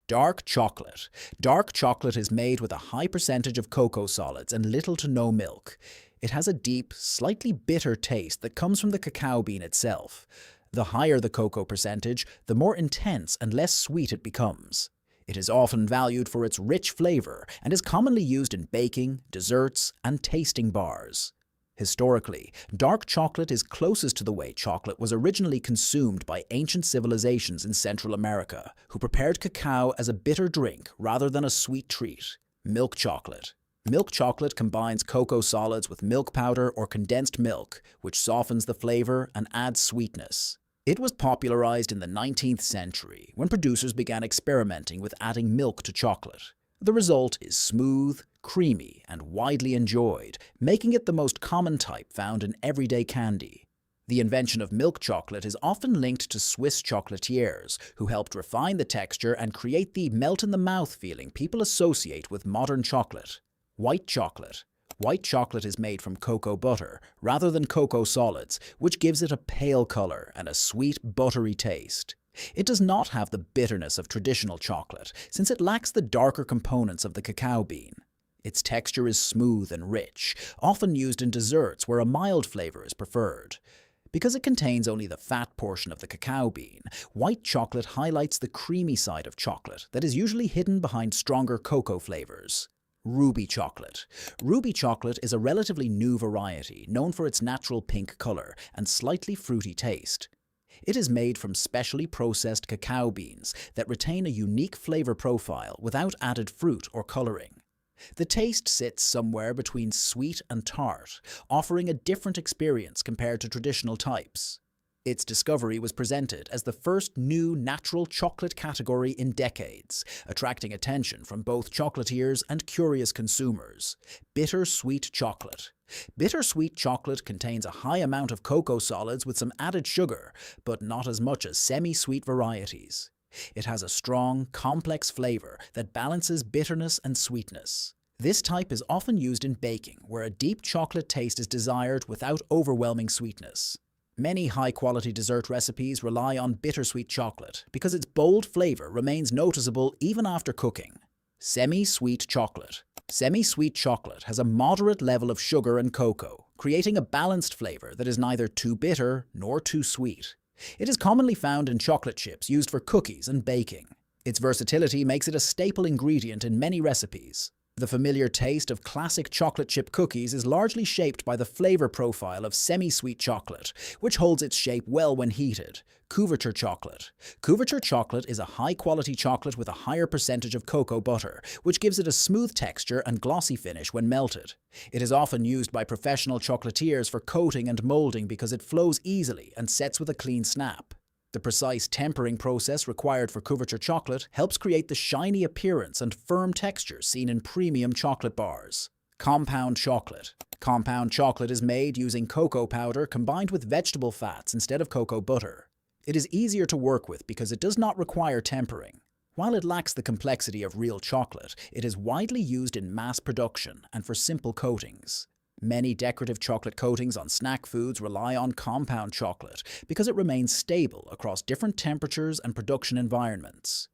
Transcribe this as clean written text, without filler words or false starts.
Dark chocolate. Dark chocolate is made with a high percentage of cocoa solids and little to no milk. It has a deep, slightly bitter taste that comes from the cacao bean itself. The higher the cocoa percentage, the more intense and less sweet it becomes. It is often valued for its rich flavor and is commonly used in baking, desserts, and tasting bars. Historically, dark chocolate is closest to the way chocolate was originally consumed by ancient civilizations in Central America, who prepared cacao as a bitter drink rather than a sweet treat. Milk chocolate. Milk chocolate combines cocoa solids with milk powder or condensed milk, which softens the flavor and adds sweetness. It was popularized in the 19th century when producers began experimenting with adding milk to chocolate. The result is smooth, creamy, and widely enjoyed, making it the most common type found in everyday candy. The invention of milk chocolate is often linked to Swiss chocolatiers, who helped refine the texture and create the melt-in-the-mouth feeling people associate with modern chocolate. White chocolate. White chocolate is made from cocoa butter rather than cocoa solids, which gives it a pale color and a sweet, buttery taste. It does not have the bitterness of traditional chocolate, since it lacks the darker components of the cacao bean. Its texture is smooth and rich, often used in desserts where a mild flavor is preferred. Because it contains only the fat portion of the cacao bean, white chocolate highlights the creamy side of chocolate that is usually hidden behind stronger cocoa flavors. Ruby chocolate. Ruby chocolate is a relatively new variety known for its natural pink color and slightly fruity taste. It is made from specially processed cacao beans that retain a unique flavor profile without added fruit or coloring. The taste sits somewhere between sweet and tart, offering a different experience compared to traditional types. Its discovery was presented as the first new natural chocolate category in decades, attracting attention from both chocolatiers and curious consumers. Bittersweet chocolate. Bittersweet chocolate contains a high amount of cocoa solids with some added sugar, but not as much as semi-sweet varieties. It has a strong, complex flavor that balances bitterness and sweetness. This type is often used in baking, where a deep chocolate taste is desired without overwhelming sweetness. Many high-quality dessert recipes rely on bittersweet chocolate because its bold flavor remains noticeable even after cooking. Semi-sweet chocolate. Semi-sweet chocolate has a moderate level of sugar and cocoa, creating a balanced flavor that is neither too bitter nor too sweet. It is commonly found in chocolate chips used for cookies and baking. Its versatility makes it a staple ingredient in many recipes. The familiar taste of classic chocolate chip cookies is largely shaped by the flavor profile of semi-sweet chocolate, which holds its shape well when heated. Couverture chocolate. Couverture chocolate is a high-quality chocolate with a higher percentage of cocoa butter, which gives it a smooth texture and glossy finish when melted. It is often used by professional chocolatiers for coating and molding because it flows easily and sets with a clean snap. The precise tempering process required for couverture chocolate helps create the shiny appearance and firm texture seen in premium chocolate bars. Compound chocolate. Compound chocolate is made using cocoa powder combined with vegetable fats instead of cocoa butter. It is easier to work with because it does not require tempering. While it lacks the complexity of real chocolate, it is widely used in mass production and for simple coatings. Many decorative chocolate coatings on snack foods rely on compound chocolate because it remains stable across different temperatures and production environments.